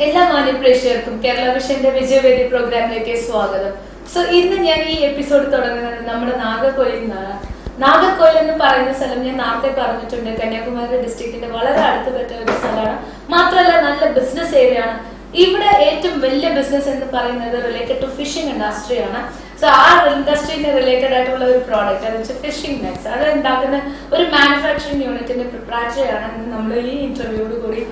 എല്ലാ മാന്യപ്രേക്ഷകർക്കും കേരള വിഷന്റെ വിജയവേദി പ്രോഗ്രാമിലേക്ക് സ്വാഗതം. സോ ഇന്ന് ഞാൻ ഈ എപ്പിസോഡ് തുടങ്ങുന്നത് നമ്മുടെ നാഗർകോയിലിൽ നിന്നാണ്. നാഗർകോയിൽ എന്ന് പറയുന്ന സ്ഥലം ഞാൻ നേരത്തെ പറഞ്ഞിട്ടുണ്ട്, കന്യാകുമാരി ഡിസ്ട്രിക്റ്റിന്റെ വളരെ അടുത്ത് പറ്റ ഒരു സ്ഥലമാണ്. മാത്രമല്ല നല്ല ബിസിനസ് ഏരിയ ആണ്. ഇവിടെ ഏറ്റവും വലിയ ബിസിനസ് എന്ന് പറയുന്നത് റിലേറ്റഡ് ടു ഫിഷിംഗ് ഇൻഡസ്ട്രി ആണ്. സോ ആ ഇൻഡസ്ട്രീന് റിലേറ്റഡ് ആയിട്ടുള്ള ഒരു പ്രോഡക്റ്റ് എന്ന് വെച്ചാൽ ഫിഷിംഗ് നെറ്റ്സ്. അത് ഉണ്ടാക്കുന്ന ഒരു മാനുഫാക്ചറിംഗ് യൂണിറ്റിന്റെ പ്രിപ്പറേറ്ററിയാണ് ഇന്ന് നമ്മൾ ഈ ഇന്റർവ്യൂയോട് കൂടി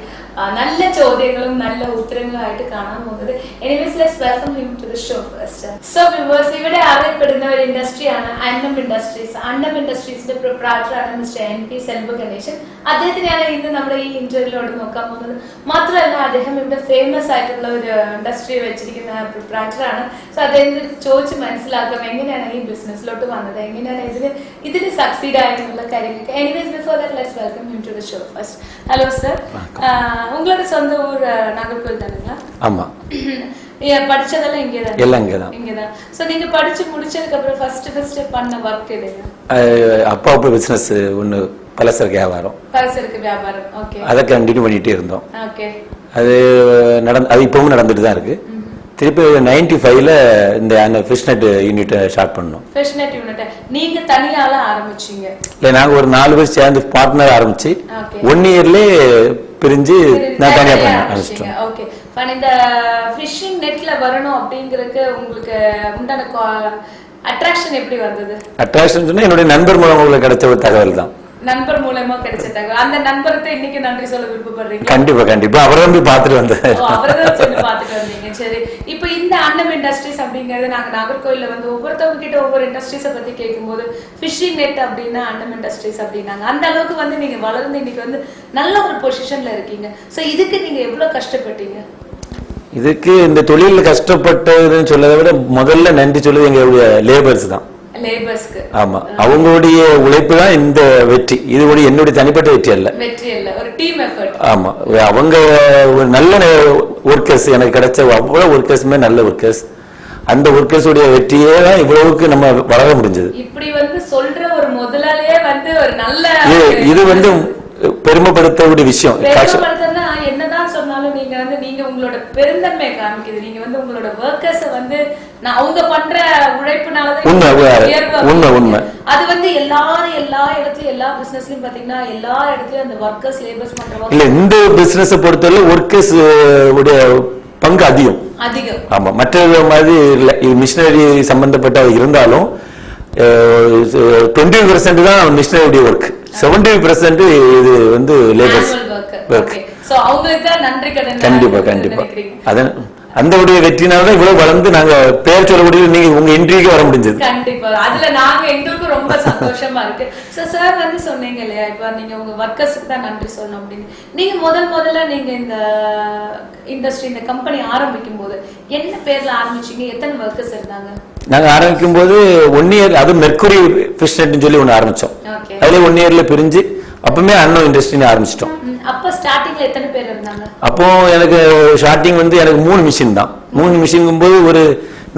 നല്ല ചോദ്യങ്ങളും നല്ല ഉത്തരങ്ങളുമായിട്ട് കാണാൻ പോകുന്നത്. Anyways let's welcome him to the show first. So viewers, ഇവിടെ അറിയപ്പെടുന്ന ഒരു ഇൻഡസ്ട്രിയാണ് അന്നം ഇൻഡസ്ട്രീസ്. അന്നം ഇൻഡസ്ട്രീസിന്റെ പ്രിപ്പറേറ്ററാണ് മിസ്റ്റർ NP സെൽവ ഗണേശൻ. അദ്ദേഹത്തിനെയാണ് ഇന്ന് നമ്മുടെ ഈ ഇന്റർവ്യൂലോട് നോക്കാൻ പോകുന്നത്. മാത്രമല്ല അദ്ദേഹം ഇവിടെ ഫേമസ് ആയിട്ടുള്ള ഒരു ഇൻഡസ്ട്രി വെച്ചിരിക്കുന്ന പ്രിപ്പറേറ്ററാണ്. സോ അദ്ദേഹത്തിന് ചോദിച്ച് മനസ്സിലാക്കാം എങ്ങനെയാണ് ഈ ബിസിനസ്സിലോട്ട് വന്നത്, എങ്ങനെയാണ് ഇതിന് സക്സീഡ് ആയെന്നുള്ള കാര്യങ്ങൾക്ക്. Anyways before that let's welcome him to the show first. Hello sir, உங்களோட சொந்த ஊர் நாகர்கோவில் தானுங்களா? ஆமா. படிச்சதெல்லாம் இங்கதான்? எல்லாம் இங்கதான். இங்கதான். சோ நீங்க படிச்சு முடிச்சதுக்கு அப்புறம் ஃபர்ஸ்ட் பண்ண வர்க் எதுங்க? அப்பா பிசினஸ் ஒன்னு பலசரக்கு வியாபாரம். பலசரக்கு வியாபாரம். ஓகே. அதை கண்டினியூ பண்ணிட்டே இருந்தோம். ஓகே. அது இப்பவும் நடந்துட்டு தான் இருக்கு. திருப்பி 95ல இந்த ஃபிஷ் நெட் யூனிட் ஸ்டார்ட் பண்ணோம். ஃபிஷ் நெட் யூனிட் நீங்க தனியால ஆரம்பிச்சீங்க? இல்ல, நாங்க ஒரு 4 பேர் சேர்ந்து பார்ட்னர் ஆரம்பிச்சு 1 இயர்லயே பிரிஞ்சு நான் தனியா பண்ண ஆரம்பிச்சிட்டோம். Okay fine. இந்த ஃபிஷிங் நெட்ல வரணும் அப்படிங்கிறதுக்கு உங்களுக்கு உண்டான அட்ராக்ஷன் எப்படி வந்தது? அட்ராக்ஷன் சொன்னா என்னோட நண்பர் மூலம் உங்களுக்கு கிடைச்ச ஒரு தகவல் தான். நண்பர் மூலமா கிடைச்ச தகவல். அந்த நண்பருக்கு இன்னைக்கு நன்றி சொல்ல விருப்பப்படுறீங்க? கண்டிப்பா அவரை வந்து பார்த்துட்டு வந்தேன். அவர்தான் சொல்லி பார்த்துட்டு வந்தீங்க. சரி, இப்போ இந்த அன்னம் இண்டஸ்ட்ரீஸ் அப்படிங்கறது நாங்க நாகர்கோயில்ல வந்து ஒவ்வொருத்தவங்க கிட்ட ஒவ்வொரு இண்டஸ்ட்ரீஸை பத்தி கேட்கும்போது ஃபிஷிங் நெட் அப்படின்னா அன்னம் இண்டஸ்ட்ரீஸ் அப்படின்னாங்க. அந்த அளவுக்கு வந்து நீங்க வளர்ந்து இன்னைக்கு வந்து நல்ல ஒரு பொசிஷன்ல இருக்கீங்க. சோ இதுக்கு நீங்க எவ்வளவு கஷ்டப்பட்டீங்க? இதுக்கு இந்த தொழில கஷ்டப்பட்டதுன்னு சொல்லதை விட முதல்ல நன்றி சொல்லுது எங்களுடைய லேபர்ஸ் தான். லேபர்ஸ்க்கு. ஆமா, அவங்களுடைய உழைப்பு தான் இந்த வெற்றி. இது ஒரு என்னுடைய தனிப்பட்ட வெற்றி அல்ல, ஒரு டீம் எஃபர்ட். ஆமா, அவங்க ஒரு நல்ல ஒர்க்கர்ஸ் எனக்கு கிடைச்ச அவ்வளவு ஒர்க்கர்ஸுமே நல்ல ஒர்க்கர்ஸ். அந்த ஒர்க்கர்ஸ் உடைய வெற்றியே தான் இவ்வளவுக்கு நம்ம வளர முடிஞ்சது. இப்படி வந்து சொல்ற ஒரு முதலாளியே வந்து ஒரு நல்ல இது வந்து பெருமைப்படுத்தக்கூடிய விஷயம். என்னதான் சொன்னாலும் நீங்க உங்களோட பெருந்தன்மை காமிக்குது. நீங்க வந்து உங்களோட ஒர்க்கர்ஸ் வந்து அவங்க பண்ற உழைப்புனாலதான் உண்மை. அது வந்து எல்லாரும் எல்லா இடத்துலயும் எல்லா பிசினஸ்லயும் பாத்தீங்கன்னா எல்லா இடத்துலயும் அந்த ஒர்க்கர்ஸ் லேபர்ஸ் பண்ற இல்ல. இந்த பிசினஸ் பொறுத்தவரை ஒர்க்கர்ஸ் உடைய பங்கு அதிகம். ஆமா, மற்ற மாதிரி மிஷினரி சம்பந்தப்பட்ட இருந்தாலும் 20% தான் மிஷினரி ஒர்க், 70% இது வந்து லேபர்ஸ் ஒர்க். சோ அவங்களுக்கு தான் நன்றி கடன். கண்டிப்பா அந்த உடைய வெற்றினால இவ்வளவு வளர்ந்து நாங்க பேர் சொல்லக்கூடிய நீங்க உங்க இன்டர்வியூக்கு வர முடிஞ்சது. கண்டிப்பா அதுல நாங்க எங்களுக்கு ரொம்ப சந்தோஷமா இருக்கு. சோ சார் வந்து சொன்னீங்க இல்லையா, இப்ப நீங்க உங்க ஒர்க்கர்ஸ்க்கு தான் நன்றி சொல்லணும் அப்படின்னு. நீங்க முதல்ல நீங்க இந்த இண்டஸ்ட்ரி இந்த கம்பெனி ஆரம்பிக்கும் போது என்ன பேர்ல ஆரம்பிச்சீங்க? எத்தனை ஒர்க்கர்ஸ் இருந்தாங்க? நாங்க ஆரம்பிக்கும் போது 1 இயர் அது மெர்க்குரி ஃபிஷ் நெட்னு சொல்லி ஒன்னு ஆரம்பிச்சோம். அதுல 1 இயர்ல பிரிஞ்சு அப்பவுமே அன்னம் இண்டஸ்ட்ரின்னு ஆரம்பிச்சிட்டோம். அப்ப ஸ்டார்டிங்ல எத்தனை பேர் இருந்தாங்க? அப்போ எனக்கு ஸ்டார்டிங் வந்து எனக்கு 3 மிஷின் தான். 3 மிஷின் போது ஒரு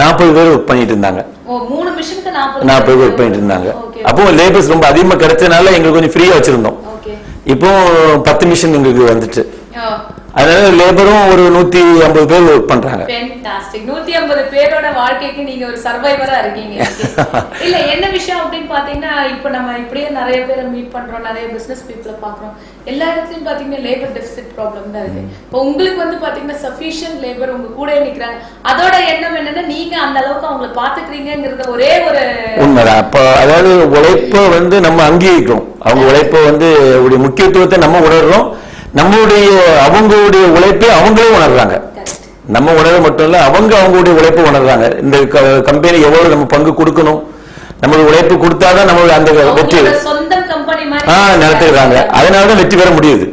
40 பேர் ஒர்க் பண்ணிட்டு இருந்தாங்க. 3 மிஷினுக்கு 40 பேர் ஒர்க் பண்ணிட்டு இருந்தாங்க. அப்போ லேபர்ஸ் ரொம்ப அதிகமா கிடைச்சதுனால எங்களுக்கு கொஞ்சம் ஃப்ரீயா வச்சிருந்தோம். இப்போ 10 மிஷின் எங்களுக்கு வந்துட்டு, அதனால லேபரும் ஒரு 150 பேர் ஒர்க் பண்றாங்க. ஃபேண்டாஸ்டிக். 150 பேரோட வாழ்க்கைக்கு நீங்க ஒரு சர்வைவரா இருக்கீங்க. இல்ல என்ன விஷயம் அப்படின்னு பாத்தீங்கன்னா, இப்ப நம்ம இப்படியே நிறைய பேரை மீட் பண்றோம், நிறைய பிசினஸ் பீப்புளை பாக்குறோம். எல்லா இடத்துலயும் பாத்தீங்கன்னா லேபர் டெபிசிட் ப்ராப்ளம் தான் இருக்கு. இப்போ உங்களுக்கு வந்து பாத்தீங்கன்னா சஃபிஷியன்ட் லேபர் உங்க கூட நிக்கிறாங்க. அதோட எண்ணம் என்னன்னா நீங்க அந்த அளவுக்கு அவங்களை பாத்துக்கிறீங்கிறது ஒரே ஒரு உண்மைதான். அப்ப அதாவது உழைப்பை வந்து நம்ம அங்கீகரிக்கிறோம். அவங்க உழைப்பை வந்து முக்கியத்துவத்தை நம்ம உணர்றோம். நம்மளுடைய அவங்களுடைய உழைப்பை அவங்களே உணர்றாங்க. நம்ம உணர மட்டும் இல்ல, அவங்களுடைய உழைப்பை உணர்றாங்க. இந்த கம்பெனி எவ்வளவு நம்ம பங்கு கொடுக்கணும், நம்மளுடைய உழைப்பு கொடுத்தாதான் நம்மளுடைய அந்த வெற்றி சொந்த கம்பெனி நடத்துறாங்க. அதனாலதான் வெற்றி பெற முடியுது.